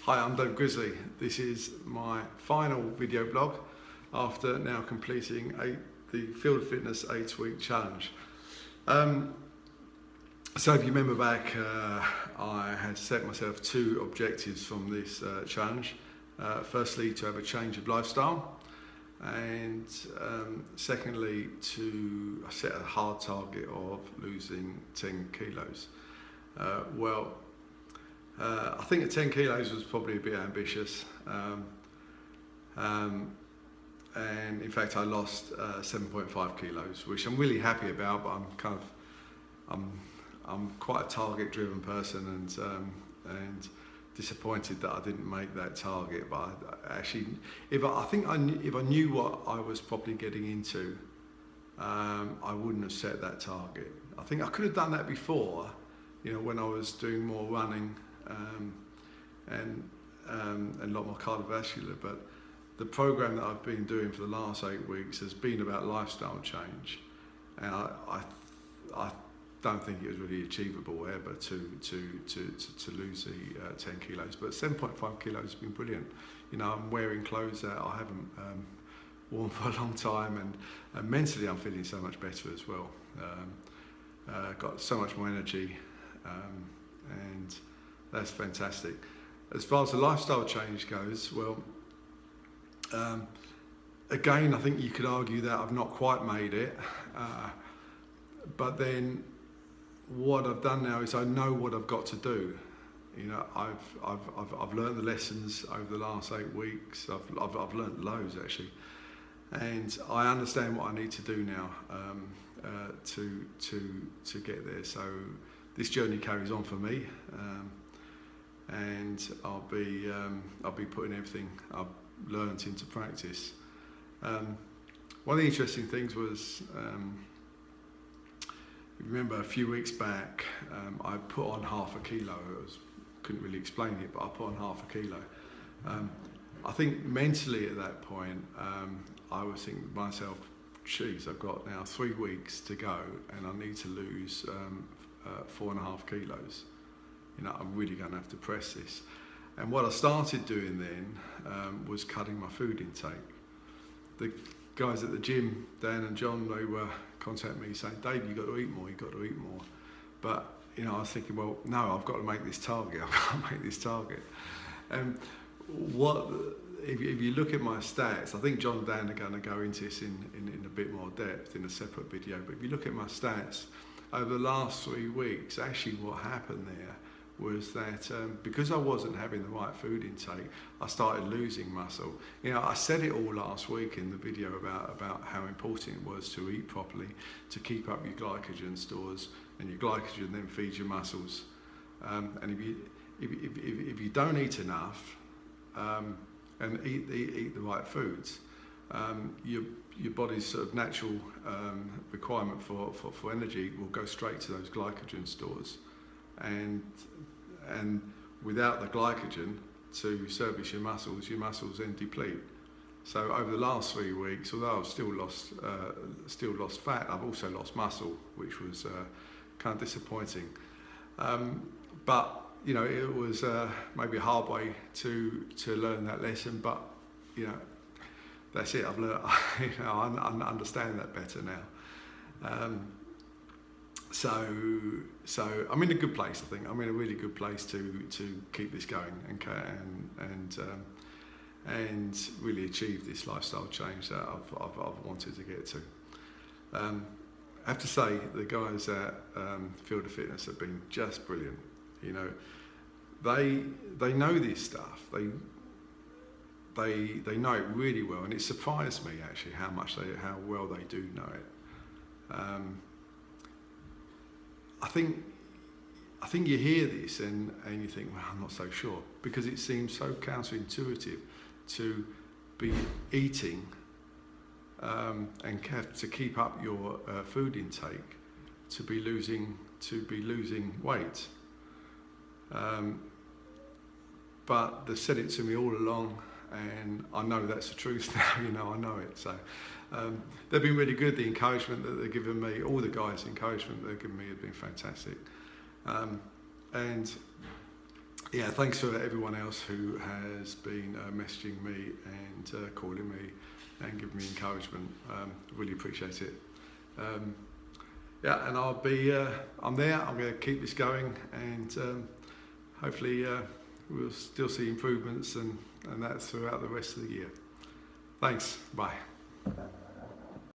Hi, I'm Grisley. This is my final video blog after now completing the Field of Fitness 8-week challenge. So if you remember back, I had set myself two objectives from this challenge. Firstly, to have a change of lifestyle, and secondly, I set a hard target of losing 10 kilos. I think at 10 kilos was probably a bit ambitious, and in fact I lost 7.5 kilos, which I'm really happy about, but I'm quite a target-driven person, and disappointed that I didn't make that target. But if I knew what I was probably getting into, I wouldn't have set that target. I think I could have done that before, when I was doing more running and a lot more cardiovascular. But the program that I've been doing for the last 8 weeks has been about lifestyle change, and I don't think it was really achievable ever to lose the 10 kilos. But 7.5 kilos has been brilliant. I'm wearing clothes that I haven't worn for a long time, and mentally I'm feeling so much better as well. Got so much more energy, and that's fantastic. As far as the lifestyle change goes, again, I think you could argue that I've not quite made it, but then what I've done now is I know what I've got to do. I've learned the lessons over the last 8 weeks. I've learned loads actually, and I understand what I need to do now to get there. So this journey carries on for me, and I'll be putting everything I've learned into practice. One of the interesting things was, if you remember a few weeks back, I put on half a kilo. Couldn't really explain it, but I put on half a kilo. I think mentally at that point, I was thinking to myself, geez, I've got now 3 weeks to go and I need to lose 4.5 kilos. I'm really going to have to press this. And what I started doing then was cutting my food intake. The guys at the gym, Dan and John, they were contacting me saying, Dave, you've got to eat more, you've got to eat more. But I was thinking, well, no, I've got to make this target, I've got to make this target. And if you look at my stats, I think John and Dan are going to go into this in a bit more depth in a separate video, but if you look at my stats, over the last 3 weeks, actually what happened there was that because I wasn't having the right food intake, I started losing muscle. I said it all last week in the video about how important it was to eat properly, to keep up your glycogen stores, and your glycogen then feeds your muscles. And if you don't eat enough and eat the right foods, your body's sort of natural requirement for energy will go straight to those glycogen stores, and without the glycogen to service your muscles then deplete. So over the last 3 weeks, although I've still lost fat, I've also lost muscle, which was kind of disappointing. But it was maybe a hard way to learn that lesson. But that's it. I've learned. I understand that better now. So I'm in a good place. I think I'm in a really good place to keep this going and really achieve this lifestyle change that I've wanted to get to. I have to say the guys at Field of Fitness have been just brilliant. They know this stuff. They know it really well, and it surprised me actually how well they do know it. I think you hear this and you think, well, I'm not so sure, because it seems so counterintuitive to be eating and have to keep up your food intake to be losing weight. But they've said it to me all along, and I know that's the truth now. I know it. So they've been really good. The encouragement that they've given me, all the guys' encouragement they've given me, have been fantastic. And yeah, thanks for everyone else who has been messaging me and calling me and giving me encouragement. Really appreciate it. Yeah, and I'm there. I'm going to keep this going, and hopefully we'll still see improvements and that throughout the rest of the year. Thanks. Bye.